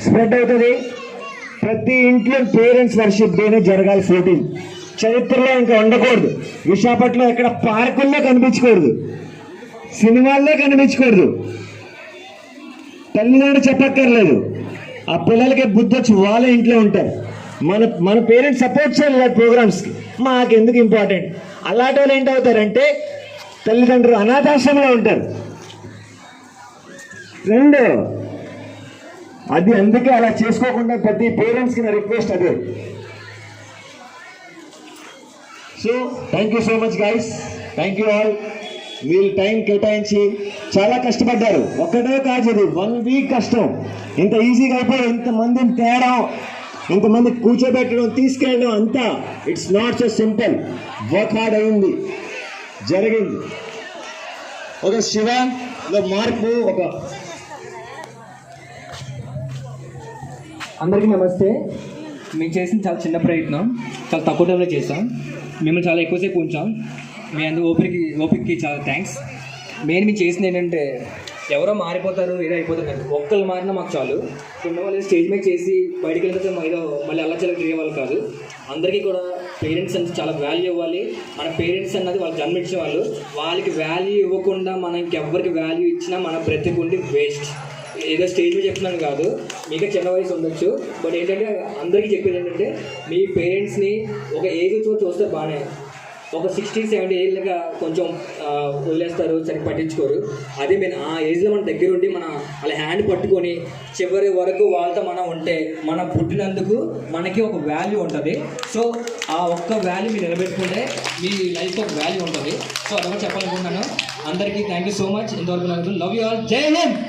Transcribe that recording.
Spread అవుతుంది. ప్రతి ఇంట్లో పేరెంట్స్ వర్షిప్ డేనే జరగాలి. 14 చరిత్రలో ఇంకా ఉండకూడదు. విశాఖపట్నంలో ఎక్కడ పార్కుల్లో కనిపించకూడదు, సినిమాల్లో కనిపించకూడదు. తల్లిదండ్రులు చెప్పక్కర్లేదు, ఆ పిల్లలకి బుద్ధి వచ్చి వాళ్ళ ఇంట్లో ఉంటారు. మన పేరెంట్స్ సపోర్ట్ చేయాలి ప్రోగ్రామ్స్కి. మాకెందుకు ఇంపార్టెంట్. అలాంటి వాళ్ళు ఏంటవుతారంటే తల్లిదండ్రులు అనాథాశ్రమంలో ఉంటారు. రెండు, అది అందుకే అలా చేసుకోకుండా ప్రతి పేరెంట్స్కి నా రిక్వెస్ట్ అదే. So thank you so much guys, thank you all. వీళ్ళు టైం కేటాయించి చాలా కష్టపడ్డారు. ఒక్కటే కాదు, 1 వీక్ కష్టం. ఇంత ఈజీగా అయిపోయి ఇంతమందిని తేడం, ఇంతమంది కూర్చోబెట్టడం, తీసుకెళ్ళడం అంతా it's not so simple. Work hard అయింది, జరిగింది. ఒక శివలో మార్పు. ఒక అందరికీ నమస్తే. మేము చేసిన చాలా చిన్న ప్రయత్నం, చాలా తక్కువ టైంలో చేసాం. మిమ్మల్ని చాలా ఎక్కువసేపు ఉంచాం. మీ అందరూ ఓపికకి చాలా థ్యాంక్స్. మెయిన్ మేము చేసింది ఏంటంటే, ఎవరో మారిపోతారు, ఏదో అయిపోతారు, ఒక్కళ్ళు మారినా మాకు చాలు. ఉన్న వాళ్ళు స్టేజ్ మీద చేసి బయటికి వెళ్తే ఏదో మళ్ళీ అలా చాలా తిరిగే వాళ్ళు కాదు. అందరికీ కూడా పేరెంట్స్ అంటే చాలా వాల్యూ ఇవ్వాలి. మన పేరెంట్స్ అన్నది వాళ్ళు జన్మించే వాళ్ళు. వాళ్ళకి వాల్యూ ఇవ్వకుండా మనం ఇంకెవ్వరికి వాల్యూ ఇచ్చినా మన బ్రతికుండి వేస్ట్. ఏదో స్టేజ్ మీద చెప్తున్నాను కాదు, మీకు చిన్న వయసు ఉండొచ్చు, బట్ ఏంటంటే అందరికీ చెప్పేది ఏంటంటే, మీ పేరెంట్స్ని ఒక ఏజ్ చూస్తే బాగానే, ఒక 60-70 ఏళ్ళగా కొంచెం వదిలేస్తారు, సరిగ్గా పట్టించుకోరు. అదే మేము ఆ ఏజ్లో మన దగ్గర ఉండి మన వాళ్ళ హ్యాండ్ పట్టుకొని చివరి వరకు వాళ్ళతో మనం ఉంటే, మనం పుట్టినందుకు మనకి ఒక వాల్యూ ఉంటుంది. సో ఆ ఒక్క వాల్యూ మీరు నిలబెట్టుకుంటే మీ లైఫ్ ఒక వాల్యూ ఉంటుంది. సో అదొకటి చెప్పాలనుకుంటున్నాను. అందరికీ థ్యాంక్ యూ సో మచ్. ఇంతవరకు నాకు లవ్ యూ ఆల్. జై హింద్.